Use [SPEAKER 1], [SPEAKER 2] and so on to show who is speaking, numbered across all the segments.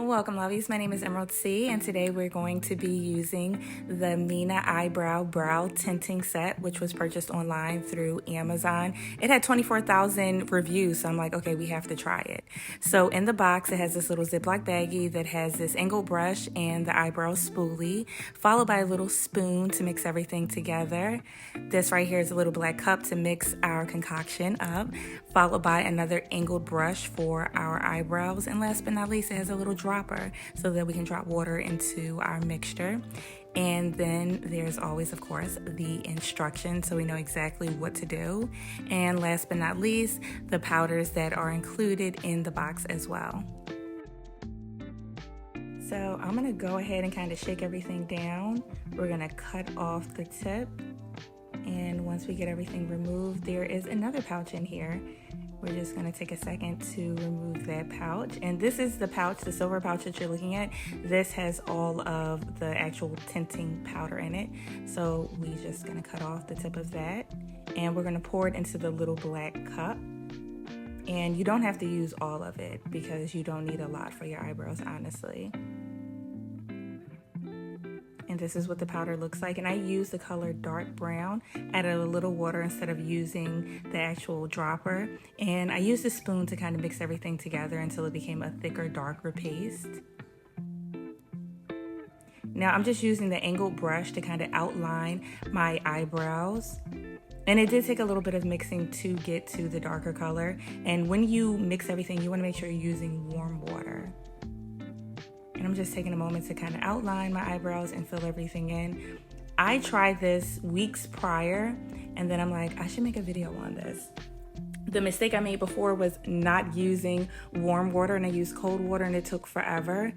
[SPEAKER 1] Welcome, lovies. My name is Emerald C, and today we're going to be using the Minai Eyebrow Brow Tinting Set, which was purchased online through Amazon. It had 24,000 reviews, so I'm like, okay, we have to try it. So in the box, it has this little Ziploc baggie that has this angled brush and the eyebrow spoolie, followed by a little spoon to mix everything together. This right here is a little black cup to mix our concoction up, followed by another angled brush for our eyebrows, and last but not least, it has a little dropper so that we can drop water into our mixture. And then there's always, of course, the instructions so we know exactly what to do. And last but not least, the powders that are included in the box as well. So I'm gonna go ahead and kind of shake everything down. We're gonna cut off the tip. And once we get everything removed, there is another pouch in here. We're just gonna take a second to remove that pouch. And this is the pouch, the silver pouch that you're looking at. This has all of the actual tinting powder in it. So we're just gonna cut off the tip of that. And we're gonna pour it into the little black cup. And you don't have to use all of it because you don't need a lot for your eyebrows, honestly. And this is what the powder looks like. And I use the color dark brown, added a little water instead of using the actual dropper. And I used a spoon to kind of mix everything together until it became a thicker, darker paste. Now I'm just using the angled brush to kind of outline my eyebrows. And it did take a little bit of mixing to get to the darker color. And when you mix everything, you want to make sure you're using warm water. And I'm just taking a moment to kind of outline my eyebrows and fill everything in. I tried this weeks prior, and then I'm like, I should make a video on this. The mistake I made before was not using warm water, and I used cold water, and it took forever.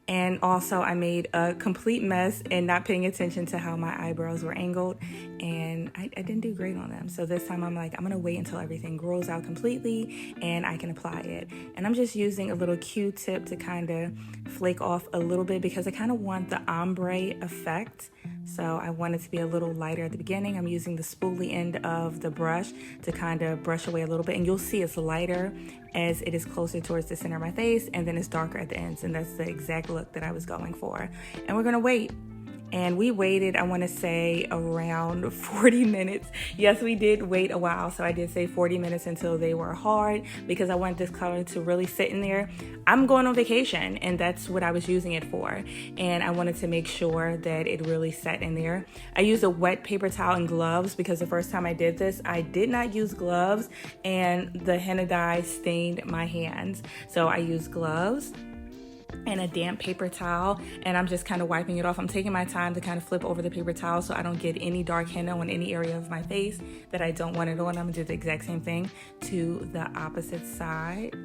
[SPEAKER 1] And also I made a complete mess and not paying attention to how my eyebrows were angled, and I didn't do great on them. So this time I'm like, I'm gonna wait until everything grows out completely and I can apply it. And I'm just using a little Q-tip to kind of flake off a little bit because I kind of want the ombre effect. So I want it to be a little lighter at the beginning. I'm using the spoolie end of the brush to kind of brush away a little bit, and you'll see it's lighter as it is closer towards the center of my face, and then it's darker at the ends, and that's the exact look that I was going for. And we're gonna wait. And we waited, I wanna say, around 40 minutes. Yes, we did wait a while. So I did say 40 minutes until they were hard because I wanted this color to really sit in there. I'm going on vacation, and that's what I was using it for. And I wanted to make sure that it really sat in there. I used a wet paper towel and gloves because the first time I did this, I did not use gloves, and the henna dye stained my hands. So I used gloves and a damp paper towel, and I'm just kind of wiping it off. I'm taking my time to kind of flip over the paper towel so I don't get any dark henna on any area of my face that I don't want it on. I'm gonna do the exact same thing to the opposite side.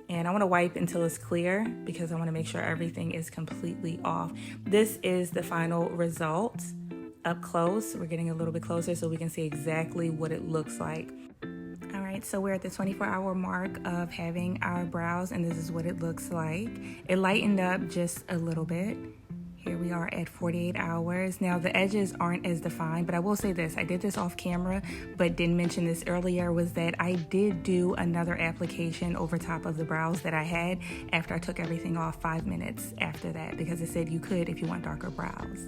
[SPEAKER 1] And I want to wipe until it's clear because I want to make sure everything is completely off. This is the final result up close. We're getting a little bit closer so we can see exactly what it looks like. All right, so we're at the 24-hour mark of having our brows, and this is what it looks like. It lightened up just a little bit. Here we are at 48 hours. Now the edges aren't as defined, but I will say this, I did this off camera, but didn't mention this earlier, was that I did do another application over top of the brows that I had after I took everything off 5 minutes after that, because it said you could if you want darker brows.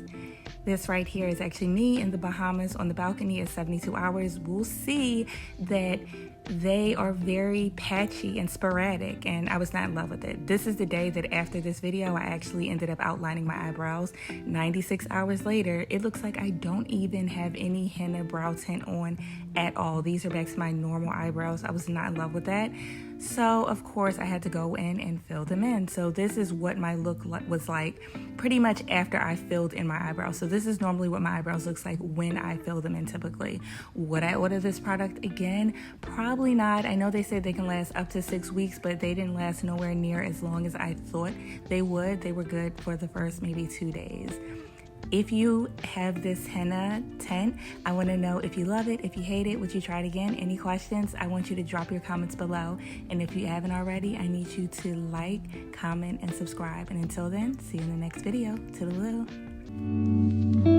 [SPEAKER 1] This right here is actually me in the Bahamas on the balcony at 72 hours. We'll see that they are very patchy and sporadic, and I was not in love with it. This is the day that after this video, I actually ended up outlining my eyebrows. 96 hours later, it looks like I don't even have any henna brow tint on at all. These are back to my normal eyebrows. I was not in love with that. So of course I had to go in and fill them in. So this is what my look was like pretty much after I filled in my eyebrows. So this is normally what my eyebrows looks like when I fill them in typically. Would I order this product again? Probably not. I know they said they can last up to 6 weeks, but they didn't last nowhere near as long as I thought they would. They were good for the first maybe 2 days. If you have this henna tint, I want to know if you love it, if you hate it, would you try it again? Any questions? I want you to drop your comments below. And if you haven't already, I need you to like, comment, and subscribe. And until then, see you in the next video. Toodaloo.